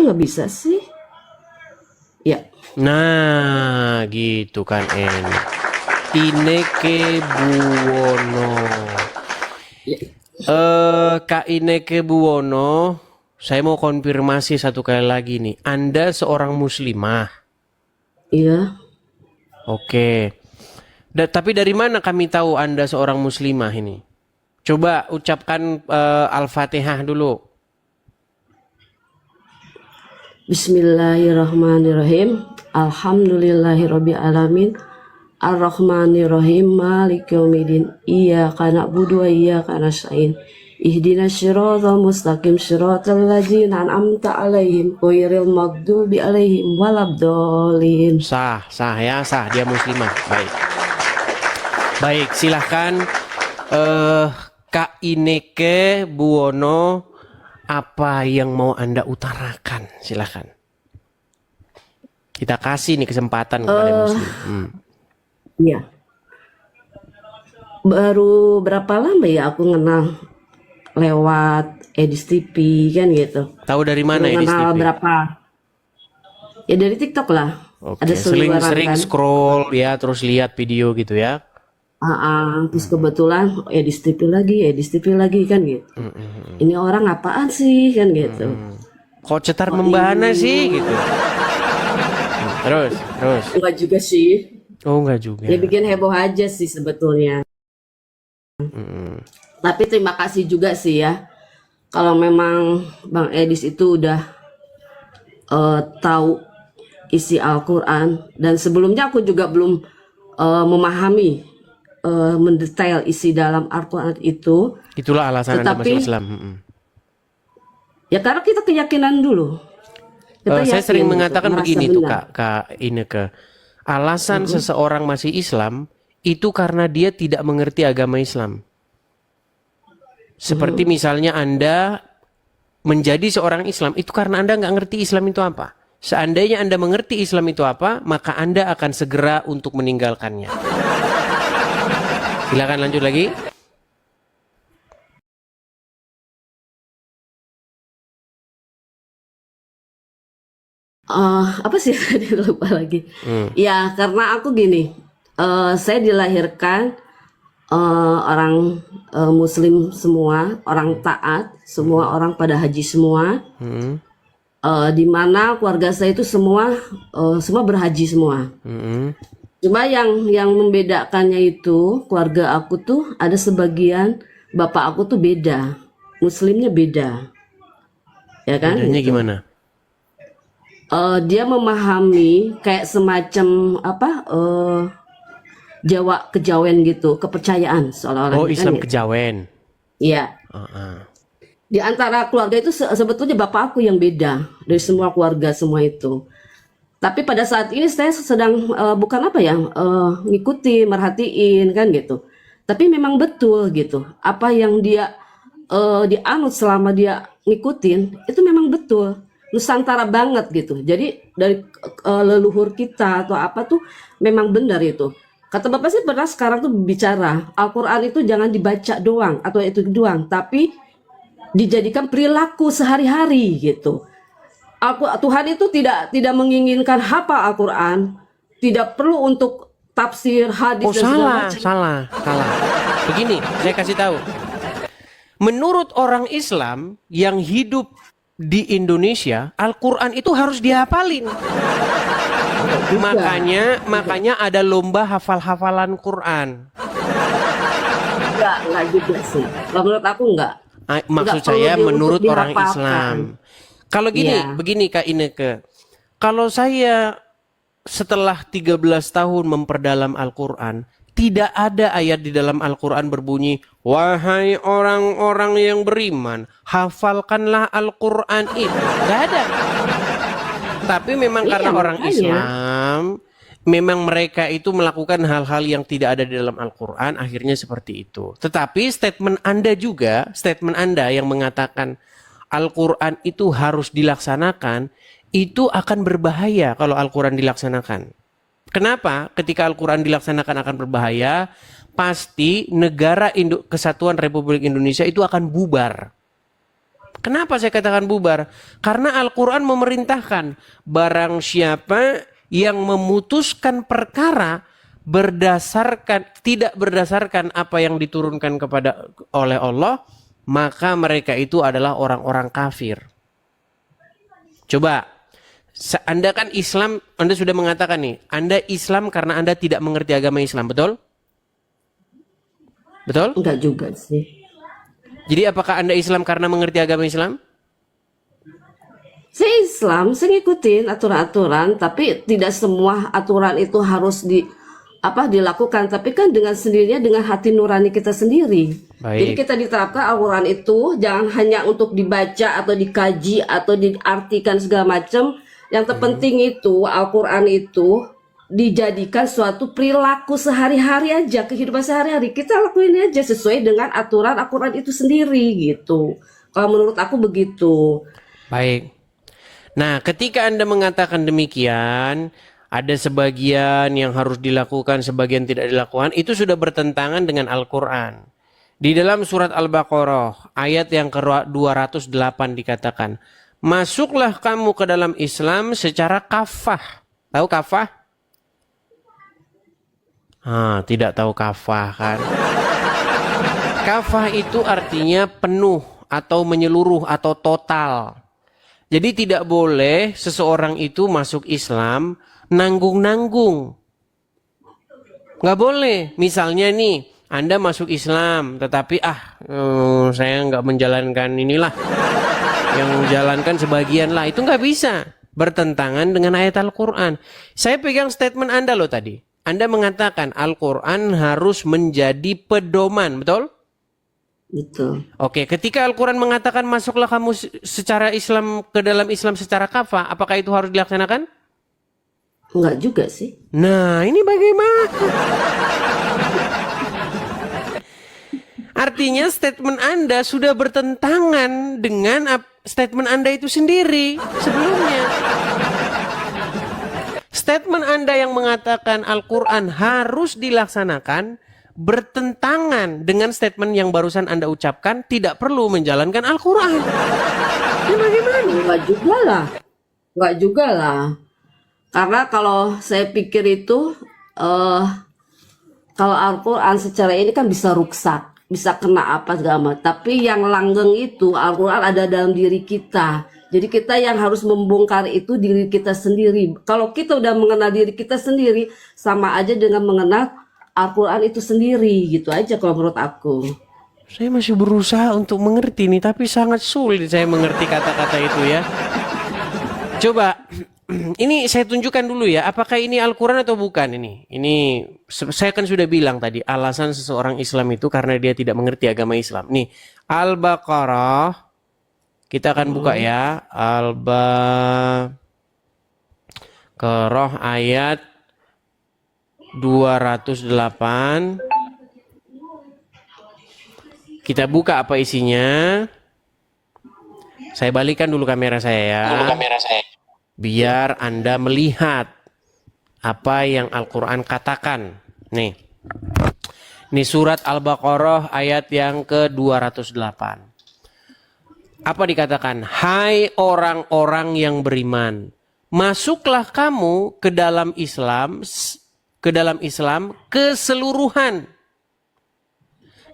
nggak bisa sih? Ya. Nah, gitu kan Ineke Buwono. Ya. Kak Ineke Buwono, saya mau konfirmasi satu kali lagi nih. Anda seorang muslimah. Iya. Oke. Tapi dari mana kami tahu Anda seorang muslimah ini? Coba ucapkan Al-Fatihah dulu. Bismillahirrahmanirrahim. Alhamdulillahirabbil alamin. Ar-Rahmanirrahim. Maliki yaumiddin. Iyyaka na'budu wa iyyaka nasta'in. Ihdinas siratal mustaqim siratal ladzina an'amta 'alaihim ghairil maghdubi 'alaihim waladdallin. Sah ya, sah dia muslimah. Baik, silahkan Kak Ineke Buwono, apa yang mau Anda utarakan? Silahkan. Kita kasih nih kesempatan kepada muslim. Iya. Baru berapa lama ya aku kenal lewat Edis TV kan gitu. Tahu dari mana Edis Kenal TV? berapa? Ya dari TikTok lah. Oke, Ada seliweran sering kan. scroll ya, terus lihat video gitu ya. Terus kebetulan Edis TV lagi kan gitu. Ini orang apaan sih kan gitu. Kok cetar membahana sih gitu. Terus. Enggak juga sih. Oh, enggak juga. Ya bikin heboh aja sih sebetulnya. Tapi terima kasih juga sih ya. Kalau memang Bang Edis itu udah tahu isi Al-Quran. Dan sebelumnya aku juga belum memahami mendetail isi dalam Al-Quran itu. Itulah alasan Anda masuk Islam. Ya karena kita keyakinan dulu. Saya sering mengatakan begini tuh benar. Kak Ineke. Alasan seseorang masih Islam itu karena dia tidak mengerti agama Islam. Seperti misalnya Anda menjadi seorang Islam itu karena Anda nggak ngerti Islam itu apa. Seandainya Anda mengerti Islam itu apa, maka Anda akan segera untuk meninggalkannya. Silakan lanjut lagi. Apa sih tadi lupa lagi. Ya karena aku gini, saya dilahirkan orang Muslim semua, orang taat, semua orang pada haji semua. Di mana keluarga saya itu semua berhaji semua. Cuma yang membedakannya itu keluarga aku tuh ada sebagian bapak aku tuh beda, Muslimnya beda, ya kan? Bedanya gitu. gimana? Dia memahami kayak semacam Jawa kejawen gitu, kepercayaan seolah-olah. Oh, Islam kan, kejawen. Iya. Di antara keluarga itu sebetulnya bapak aku yang beda dari semua keluarga semua itu. Tapi pada saat ini saya sedang bukan apa ya, ngikuti, merhatiin kan gitu. Tapi memang betul gitu, apa yang dia dianut selama dia ngikutin itu memang betul. Nusantara banget gitu. Jadi dari leluhur kita atau apa tuh memang benar itu. Kata bapak sih pernah sekarang tuh bicara Al-Quran itu jangan dibaca doang atau itu doang, tapi dijadikan perilaku sehari-hari gitu. Tuhan itu tidak menginginkan hafal Al-Quran, tidak perlu untuk tafsir hadis dan segala macam. Salah. Begini, saya kasih tahu. Menurut orang Islam yang hidup di Indonesia, Al-Quran itu harus dihafalin. Makanya ada lomba hafal-hafalan Quran. Enggak juga sih. Kalau menurut aku enggak. Maksud saya menurut orang Islam. Kalau begini Kak Ineke. Kalau saya setelah 13 tahun memperdalam Al-Quran, tidak ada ayat di dalam Al-Quran berbunyi, wahai orang-orang yang beriman, hafalkanlah Al-Quran itu. Tidak ada. Tapi memang karena orang Islam, memang mereka itu melakukan hal-hal yang tidak ada di dalam Al-Quran, akhirnya seperti itu. Tetapi statement Anda yang mengatakan Al-Quran itu harus dilaksanakan, itu akan berbahaya kalau Al-Quran dilaksanakan. Kenapa? Ketika Al-Quran dilaksanakan akan berbahaya, pasti negara Kesatuan Republik Indonesia itu akan bubar. Kenapa saya katakan bubar? Karena Al-Quran memerintahkan barang siapa yang memutuskan perkara tidak berdasarkan apa yang diturunkan kepada oleh Allah, maka mereka itu adalah orang-orang kafir. Coba, Anda kan Islam, Anda sudah mengatakan nih, Anda Islam karena Anda tidak mengerti agama Islam, betul? Betul? Enggak juga sih. Jadi apakah Anda Islam karena mengerti agama Islam? Saya Islam, saya ngikutin aturan-aturan, tapi tidak semua aturan itu harus dilakukan, tapi kan dengan sendirinya dengan hati nurani kita sendiri. Baik. Jadi kita diterapkan Al-Quran itu jangan hanya untuk dibaca atau dikaji atau diartikan segala macam. Yang terpenting itu Al-Quran itu dijadikan suatu perilaku sehari-hari aja, kehidupan sehari-hari kita lakuin aja sesuai dengan aturan Al-Quran itu sendiri gitu. Kalau menurut aku begitu. Baik. Nah, ketika Anda mengatakan demikian, ada sebagian yang harus dilakukan, sebagian tidak dilakukan, itu sudah bertentangan dengan Al-Quran. Di dalam surat Al-Baqarah, ayat yang ke-208 dikatakan, masuklah kamu ke dalam Islam secara kafah. Tahu kafah? Tidak tahu kafah kan? Kafah itu artinya penuh atau menyeluruh atau total. Jadi tidak boleh seseorang itu masuk Islam nanggung-nanggung. Nggak boleh. Misalnya nih, Anda masuk Islam, tetapi saya nggak menjalankan inilah. Yang menjalankan sebagian lah. Itu nggak bisa. Bertentangan dengan ayat Al-Quran. Saya pegang statement Anda loh tadi. Anda mengatakan Al-Quran harus menjadi pedoman, betul? Betul. Oke, ketika Al-Quran mengatakan masuklah kamu secara Islam ke dalam Islam secara kafah, apakah itu harus dilaksanakan? Enggak juga sih. Nah, ini bagaimana? Artinya statement Anda sudah bertentangan dengan statement Anda itu sendiri sebelumnya. Statement Anda yang mengatakan Al-Quran harus dilaksanakan bertentangan dengan statement yang barusan Anda ucapkan tidak perlu menjalankan Al-Quran. Ya bagaimana? Enggak juga lah. Karena kalau saya pikir itu kalau Al-Quran secara ini kan bisa ruksak, bisa kena apa segala macam. Tapi yang langgeng itu Al-Quran ada dalam diri kita. Jadi kita yang harus membongkar itu diri kita sendiri. Kalau kita udah mengenal diri kita sendiri, sama aja dengan mengenal Al-Quran itu sendiri. Gitu aja kalau menurut aku. Saya masih berusaha untuk mengerti nih, tapi sangat sulit saya mengerti kata-kata itu ya. Coba, ini saya tunjukkan dulu ya, apakah ini Al-Quran atau bukan ini. Ini saya kan sudah bilang tadi, alasan seseorang Islam itu karena dia tidak mengerti agama Islam. Nih, Al-Baqarah. Kita akan buka ya, Al-Baqarah ayat 208. Kita buka apa isinya. Saya balikan dulu kamera saya ya. Biar Anda melihat apa yang Al-Quran katakan. Nih. Ini surat Al-Baqarah ayat yang ke-208. Apa dikatakan? Hai orang-orang yang beriman, masuklah kamu ke dalam Islam keseluruhan.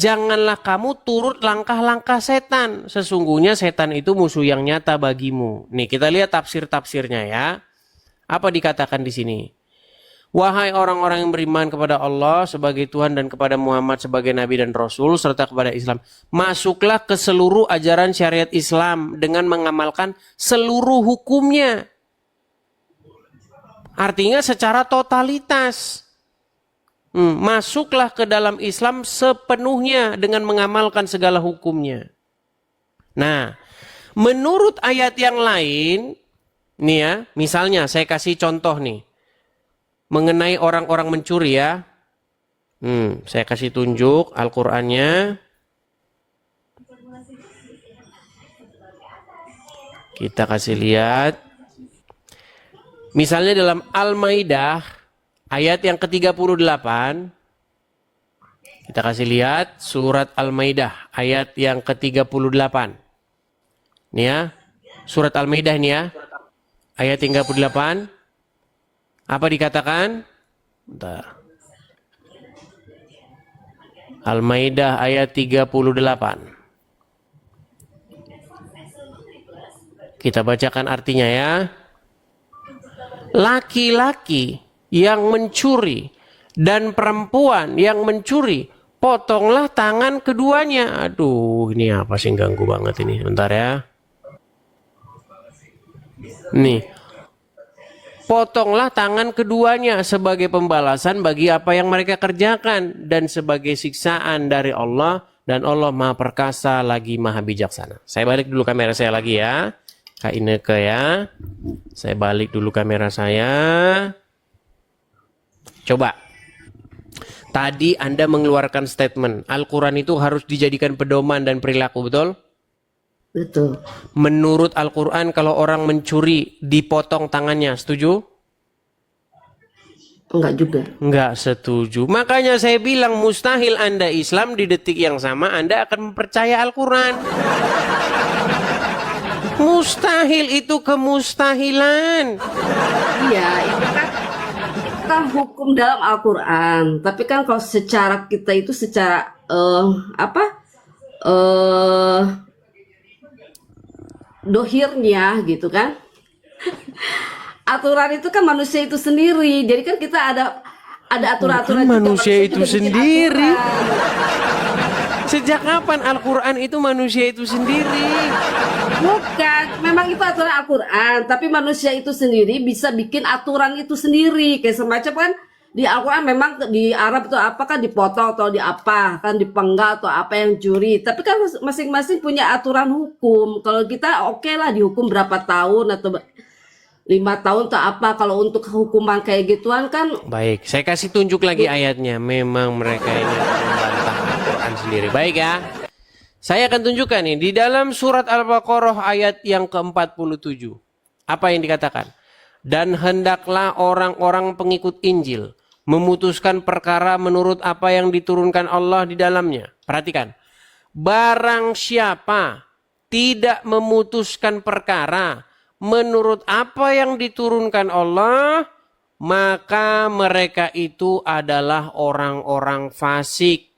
Janganlah kamu turut langkah-langkah setan. Sesungguhnya setan itu musuh yang nyata bagimu. Nih kita lihat tafsir-tafsirnya ya. Apa dikatakan di sini? Wahai orang-orang yang beriman kepada Allah sebagai Tuhan dan kepada Muhammad sebagai Nabi dan Rasul serta kepada Islam. Masuklah ke seluruh ajaran syariat Islam dengan mengamalkan seluruh hukumnya. Artinya secara totalitas. Masuklah ke dalam Islam sepenuhnya dengan mengamalkan segala hukumnya. Nah, menurut ayat yang lain, nih ya, misalnya saya kasih contoh nih. Mengenai orang-orang mencuri ya. Saya kasih tunjuk Al-Qur'annya. Kita kasih lihat. Misalnya dalam Al-Maidah ayat yang ke-38. Kita kasih lihat surat Al-Maidah ayat yang ke-38. Nih ya, surat Al-Maidah nih ya, ayat 38. Apa dikatakan? Bentar. Al-Maidah ayat 38. Kita bacakan artinya ya. Laki-laki yang mencuri dan perempuan yang mencuri, potonglah tangan keduanya. Aduh, ini apa sih, ganggu banget ini. Bentar ya. Nih. Potonglah tangan keduanya sebagai pembalasan bagi apa yang mereka kerjakan dan sebagai siksaan dari Allah, dan Allah Maha Perkasa lagi Maha Bijaksana. Saya balik dulu kamera saya lagi ya. Kak Ineke ya. Saya balik dulu kamera saya. Coba. Tadi Anda mengeluarkan statement Al-Quran itu harus dijadikan pedoman dan perilaku, betul? Betul. Menurut Al-Quran kalau orang mencuri dipotong tangannya, setuju? Enggak juga. Enggak setuju. Makanya saya bilang mustahil Anda Islam, di detik yang sama Anda akan mempercaya Al-Quran. Mustahil itu kemustahilan. Iya, itu kan hukum dalam Al-Quran. Tapi kan kalau secara kita itu secara dohirnya gitu kan. Aturan itu kan manusia itu sendiri. Jadi kan kita ada aturan-aturan juga, manusia itu juga bikin sendiri. aturan. Sejak kapan Al-Quran itu manusia itu sendiri? Bukan, memang itu aturan Al-Quran, tapi manusia itu sendiri bisa bikin aturan itu sendiri. Kayak semacam kan di Al-Quran memang di Arab itu apa kan dipotong atau di apa, kan dipenggal atau apa yang curi. Tapi kan masing-masing punya aturan hukum. Kalau kita oke lah dihukum berapa tahun atau 5 tahun atau apa. Kalau untuk hukuman kayak gituan kan. Baik, saya kasih tunjuk lagi ayatnya. Memang mereka ini membantah Al-Quran sendiri. Baik ya. Saya akan tunjukkan nih di dalam surat Al-Baqarah ayat yang ke-47. Apa yang dikatakan? Dan hendaklah orang-orang pengikut Injil memutuskan perkara menurut apa yang diturunkan Allah di dalamnya. Perhatikan. Barang siapa tidak memutuskan perkara menurut apa yang diturunkan Allah, maka mereka itu adalah orang-orang fasik.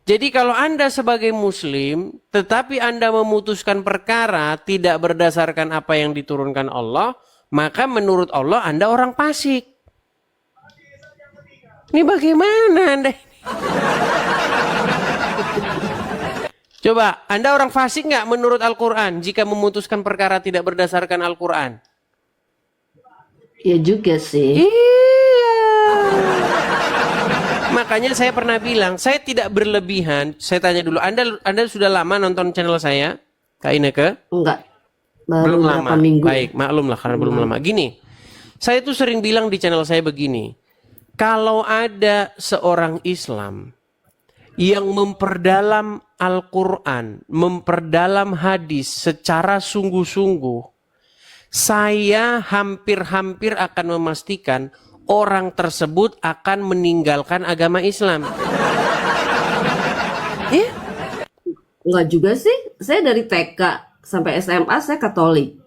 Jadi kalau Anda sebagai muslim, tetapi Anda memutuskan perkara tidak berdasarkan apa yang diturunkan Allah, maka menurut Allah Anda orang fasik. Ini bagaimana Anda? Coba, Anda orang fasik nggak menurut Al-Quran jika memutuskan perkara tidak berdasarkan Al-Quran? Ya juga sih. Iya. Makanya saya pernah bilang, saya tidak berlebihan. Saya tanya dulu, Anda sudah lama nonton channel saya, Kak Ineke? Enggak. Baru Belum berapa lama. minggu. Baik, maklum lah karena belum lama. Gini, saya tuh sering bilang di channel saya begini. Kalau ada seorang Islam yang memperdalam Al-Quran, memperdalam hadis secara sungguh-sungguh, saya hampir-hampir akan memastikan orang tersebut akan meninggalkan agama Islam. Enggak juga sih. Saya dari TK sampai SMA saya Katolik.